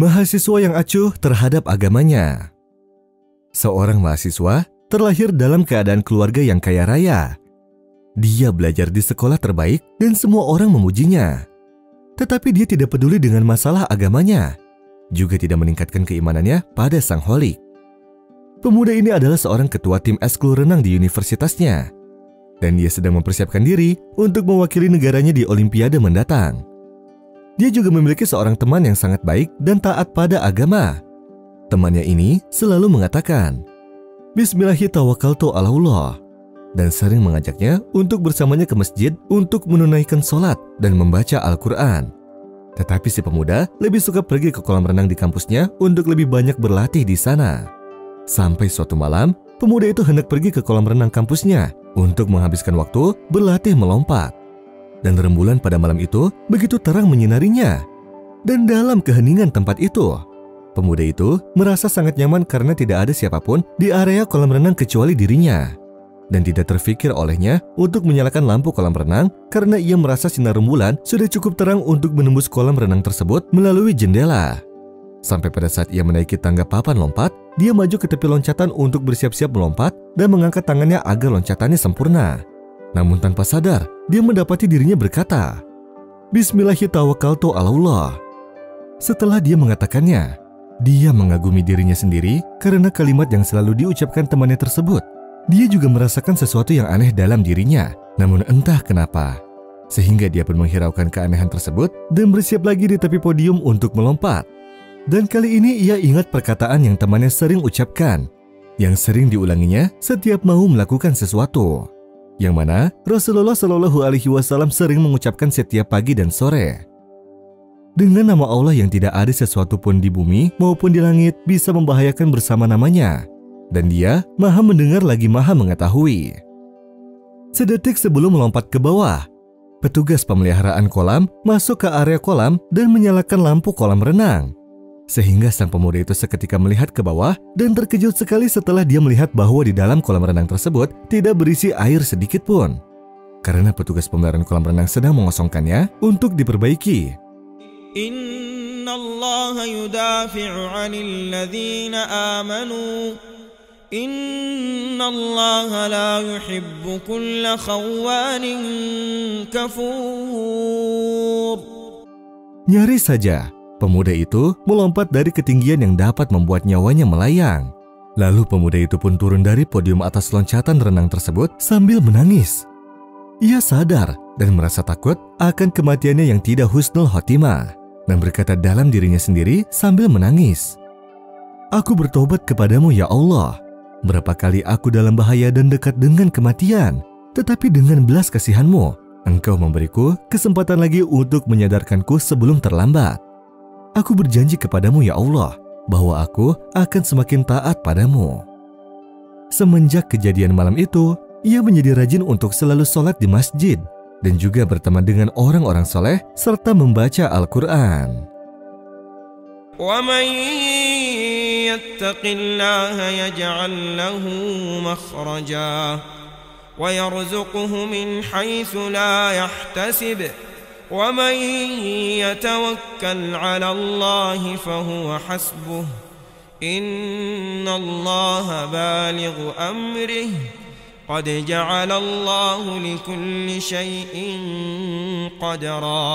Mahasiswa yang acuh terhadap agamanya. Seorang mahasiswa terlahir dalam keadaan keluarga yang kaya raya. Dia belajar di sekolah terbaik dan semua orang memujinya. Tetapi dia tidak peduli dengan masalah agamanya, juga tidak meningkatkan keimanannya pada Sang Holik. Pemuda ini adalah seorang ketua tim eskul renang di universitasnya, dan dia sedang mempersiapkan diri untuk mewakili negaranya di Olimpiade mendatang. Dia juga memiliki seorang teman yang sangat baik dan taat pada agama. Temannya ini selalu mengatakan, Bismillahirrahmanirrahim, dan sering mengajaknya untuk bersamanya ke masjid untuk menunaikan sholat dan membaca Al-Quran. Tetapi si pemuda lebih suka pergi ke kolam renang di kampusnya untuk lebih banyak berlatih di sana. Sampai suatu malam, pemuda itu hendak pergi ke kolam renang kampusnya untuk menghabiskan waktu berlatih melompat. Dan rembulan pada malam itu begitu terang menyinarinya. Dan dalam keheningan tempat itu, pemuda itu merasa sangat nyaman karena tidak ada siapapun di area kolam renang kecuali dirinya. Dan tidak terfikir olehnya untuk menyalakan lampu kolam renang karena ia merasa sinar rembulan sudah cukup terang untuk menembus kolam renang tersebut melalui jendela. Sampai pada saat ia menaiki tangga papan lompat, dia maju ke tepi loncatan untuk bersiap-siap melompat dan mengangkat tangannya agar loncatannya sempurna. Namun tanpa sadar, dia mendapati dirinya berkata, Bismillahirrahmanirrahim. Setelah dia mengatakannya, dia mengagumi dirinya sendiri karena kalimat yang selalu diucapkan temannya tersebut. Dia juga merasakan sesuatu yang aneh dalam dirinya, namun entah kenapa. Sehingga dia pun menghiraukan keanehan tersebut dan bersiap lagi di tepi podium untuk melompat. Dan kali ini ia ingat perkataan yang temannya sering ucapkan, yang sering diulanginya setiap mau melakukan sesuatu. Yang mana Rasulullah Shallallahu Alaihi Wasallam sering mengucapkan setiap pagi dan sore. Dengan nama Allah yang tidak ada sesuatu pun di bumi maupun di langit bisa membahayakan bersama namanya. Dan dia maha mendengar lagi maha mengetahui. Sedetik sebelum melompat ke bawah, petugas pemeliharaan kolam masuk ke area kolam dan menyalakan lampu kolam renang. Sehingga sang pemuda itu seketika melihat ke bawah dan terkejut sekali setelah dia melihat bahwa di dalam kolam renang tersebut tidak berisi air sedikit pun. Karena petugas pemeliharaan kolam renang sedang mengosongkannya untuk diperbaiki. Inna Allah yudafi'u 'anil ladzina amanu. Inna Allah la yuhibbu kulla khawanin kafur. Nyaris saja pemuda itu melompat dari ketinggian yang dapat membuat nyawanya melayang. Lalu pemuda itu pun turun dari podium atas loncatan renang tersebut sambil menangis. Ia sadar dan merasa takut akan kematiannya yang tidak husnul khotimah, dan berkata dalam dirinya sendiri sambil menangis, Aku bertobat kepadamu ya Allah. Berapa kali aku dalam bahaya dan dekat dengan kematian, tetapi dengan belas kasihan-Mu, Engkau memberiku kesempatan lagi untuk menyadarkanku sebelum terlambat. Aku berjanji kepadamu ya Allah, bahwa aku akan semakin taat padamu. Semenjak kejadian malam itu, ia menjadi rajin untuk selalu sholat di masjid, dan juga berteman dengan orang-orang soleh, serta membaca Al-Quran. وَمَنْ يَتَّقِ اللَّهَ يَجْعَلْ لَهُ مَخْرَجًا وَيَرْزُقْهُ مِنْ حَيْثُ لَا يَحْتَسِبُ وَمَنْ يَتَوَكَّلْ عَلَى اللَّهِ فَهُوَ حَسْبُهُ إِنَّ اللَّهَ بَالِغُ أَمْرِهِ قَدْ جَعَلَ اللَّهُ لِكُلِّ شَيْءٍ قَدْرًا.